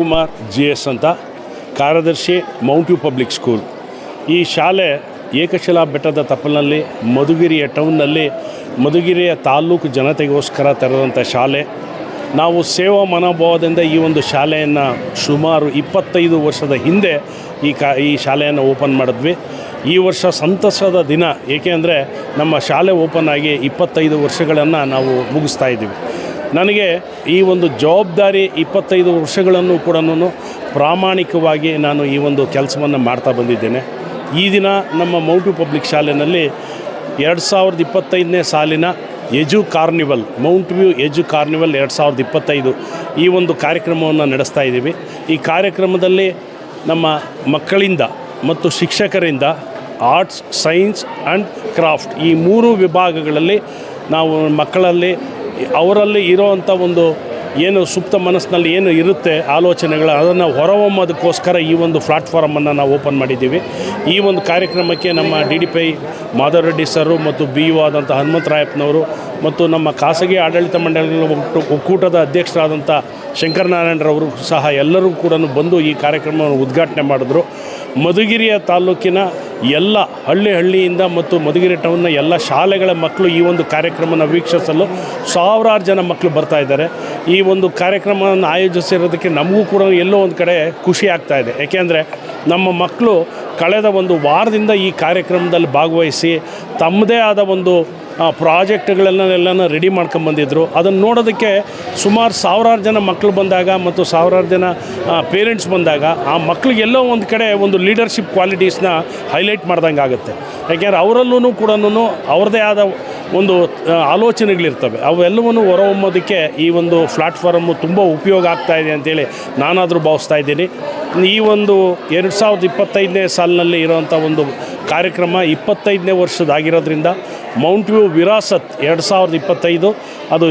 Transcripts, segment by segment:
Kumar GS ಅಂತ ಕಾರ್ಯದರ್ಶಿ Mount view public school. ಈ ಶಾಲೆ ಏಕಶಿಲಾ ಬೆಟ್ಟದ ತಪ್ಪಲಿನಲ್ಲಿ ಮಧುಗಿರಿಯ ಟೌನ್ನಲ್ಲಿ ಮಧುಗಿರಿಯ ತಾಲ್ಲೂಕು ಜನತೆಗೋಸ್ಕರ ತೆರೆದಂಥ ಶಾಲೆ. ನಾವು ಸೇವಾ ಮನೋಭಾವದಿಂದ ಈ ಒಂದು ಶಾಲೆಯನ್ನು ಸುಮಾರು 25 ವರ್ಷದ ಹಿಂದೆ ಈ ಶಾಲೆಯನ್ನು ಓಪನ್ ಮಾಡಿದ್ವಿ. ಈ ವರ್ಷ ಸಂತಸದ ದಿನ, ಏಕೆಂದರೆ ನಮ್ಮ ಶಾಲೆ ಓಪನ್ ಆಗಿ 25 ವರ್ಷಗಳನ್ನು ನಾವು ಮುಗಿಸ್ತಾ ಇದ್ದೀವಿ. ನನಗೆ ಈ ಒಂದು ಜವಾಬ್ದಾರಿ 25 ವರ್ಷಗಳನ್ನು ಕೂಡ ಪ್ರಾಮಾಣಿಕವಾಗಿ ನಾನು ಈ ಒಂದು ಕೆಲಸವನ್ನು ಮಾಡ್ತಾ ಬಂದಿದ್ದೇನೆ. ಈ ದಿನ ನಮ್ಮ ಮೌಂಟ್ ವ್ಯೂ ಪಬ್ಲಿಕ್ ಶಾಲೆಯಲ್ಲಿ 2025ನೇ ಸಾಲಿನ ಎಜು ಕಾರ್ನಿವಲ್, ಮೌಂಟ್ ವ್ಯೂ ಎಜು ಕಾರ್ನಿವಲ್ 2025 ಈ ಒಂದು ಕಾರ್ಯಕ್ರಮವನ್ನು ನಡೆಸ್ತಾ ಇದ್ದೀವಿ. ಈ ಕಾರ್ಯಕ್ರಮದಲ್ಲಿ ನಮ್ಮ ಮಕ್ಕಳಿಂದ ಮತ್ತು ಶಿಕ್ಷಕರಿಂದ ಆರ್ಟ್ಸ್, ಸೈನ್ಸ್ ಆ್ಯಂಡ್ ಕ್ರಾಫ್ಟ್ ಈ 3 ವಿಭಾಗಗಳಲ್ಲಿ ನಾವು ಮಕ್ಕಳಲ್ಲಿ ಅವರಲ್ಲಿ ಇರೋವಂಥ ಒಂದು ಏನು ಸುಪ್ತ ಮನಸ್ಸಿನಲ್ಲಿ ಏನು ಇರುತ್ತೆ ಆಲೋಚನೆಗಳು, ಅದನ್ನು ಹೊರಹೊಮ್ಮೋದಕ್ಕೋಸ್ಕರ ಈ ಒಂದು ಪ್ಲಾಟ್ಫಾರ್ಮನ್ನು ನಾವು ಓಪನ್ ಮಾಡಿದ್ದೀವಿ. ಈ ಒಂದು ಕಾರ್ಯಕ್ರಮಕ್ಕೆ ನಮ್ಮ DDPI ಮಾಧವರೆಡ್ಡಿ ಸರು ಮತ್ತು BU ಆದಂಥ ಹನುಮಂತರಾಯಪ್ಪನವರು ಮತ್ತು ನಮ್ಮ ಖಾಸಗಿ ಆಡಳಿತ ಮಂಡಳಿಗಳ ಒಕ್ಕೂಟದ ಅಧ್ಯಕ್ಷರಾದಂಥ ಶಂಕರನಾರಾಯಣರವರು ಸಹ ಎಲ್ಲರೂ ಕೂಡ ಬಂದು ಈ ಕಾರ್ಯಕ್ರಮವನ್ನು ಉದ್ಘಾಟನೆ ಮಾಡಿದ್ರು. ಮಧುಗಿರಿಯ ತಾಲೂಕಿನ ಎಲ್ಲ ಹಳ್ಳಿಯಿಂದ ಮತ್ತು ಮಧುಗಿರಿ ಟೌನ್ನ ಎಲ್ಲ ಶಾಲೆಗಳ ಮಕ್ಕಳು ಈ ಒಂದು ಕಾರ್ಯಕ್ರಮನ ವೀಕ್ಷಿಸಲು ಸಾವಿರಾರು ಜನ ಮಕ್ಕಳು ಬರ್ತಾ ಇದ್ದಾರೆ. ಈ ಒಂದು ಕಾರ್ಯಕ್ರಮವನ್ನು ಆಯೋಜಿಸಿರೋದಕ್ಕೆ ನಮಗೂ ಕೂಡ ಎಲ್ಲೋ ಒಂದು ಕಡೆ ಖುಷಿ ಆಗ್ತಾಯಿದೆ. ಏಕೆಂದರೆ ನಮ್ಮ ಮಕ್ಕಳು ಕಳೆದ ಒಂದು ವಾರದಿಂದ ಈ ಕಾರ್ಯಕ್ರಮದಲ್ಲಿ ಭಾಗವಹಿಸಿ ತಮ್ಮದೇ ಆದ ಒಂದು ಪ್ರಾಜೆಕ್ಟ್ಗಳನ್ನೆಲ್ಲ ರೆಡಿ ಮಾಡ್ಕೊಂಬಂದಿದ್ರು. ಅದನ್ನು ನೋಡೋದಕ್ಕೆ ಸುಮಾರು ಸಾವಿರಾರು ಜನ ಮಕ್ಕಳು ಬಂದಾಗ ಮತ್ತು ಸಾವಿರಾರು ಜನ ಪೇರೆಂಟ್ಸ್ ಬಂದಾಗ ಆ ಮಕ್ಕಳಿಗೆಲ್ಲೋ ಒಂದು ಕಡೆ ಒಂದು ಲೀಡರ್ಶಿಪ್ ಕ್ವಾಲಿಟೀಸ್ನ ಹೈಲೈಟ್ ಮಾಡ್ದಂಗೆ ಆಗುತ್ತೆ. ಯಾಕೆಂದರೆ ಅವರಲ್ಲೂ ಕೂಡ ಅವ್ರದ್ದೇ ಆದ ಒಂದು ಆಲೋಚನೆಗಳಿರ್ತವೆ. ಅವೆಲ್ಲವನ್ನೂ ಹೊರಹೊಮ್ಮೋದಕ್ಕೆ ಈ ಒಂದು ಪ್ಲಾಟ್ಫಾರ್ಮು ತುಂಬ ಉಪಯೋಗ ಆಗ್ತಾಯಿದೆ ಅಂತೇಳಿ ನಾನಾದರೂ ಭಾವಿಸ್ತಾ ಇದ್ದೀನಿ. ಈ ಒಂದು 2025ನೇ ಸಾಲಿನಲ್ಲಿ ಇರೋವಂಥ ಒಂದು ಕಾರ್ಯಕ್ರಮ 25ನೇ ವರ್ಷದಾಗಿರೋದ್ರಿಂದ ಮೌಂಟ್ ವ್ಯೂ ವಿರಾಸತ್ 2025 ಅದು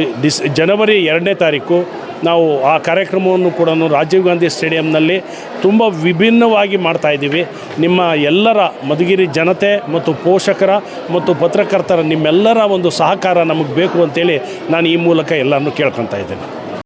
ಜನವರಿ 2ನೇ ತಾರೀಕು ನಾವು ಆ ಕಾರ್ಯಕ್ರಮವನ್ನು ಕೂಡ ರಾಜೀವ್ ಗಾಂಧಿ ಸ್ಟೇಡಿಯಂನಲ್ಲಿ ತುಂಬ ವಿಭಿನ್ನವಾಗಿ ಮಾಡ್ತಾಯಿದ್ದೀವಿ. ನಿಮ್ಮ ಎಲ್ಲರ ಮಧುಗಿರಿ ಜನತೆ ಮತ್ತು ಪೋಷಕರ ಮತ್ತು ಪತ್ರಕರ್ತರ ನಿಮ್ಮೆಲ್ಲರ ಒಂದು ಸಹಕಾರ ನಮಗೆ ಬೇಕು ಅಂತೇಳಿ ನಾನು ಈ ಮೂಲಕ ಎಲ್ಲರನ್ನೂ ಕೇಳ್ಕೊತಾ ಇದ್ದೇನೆ.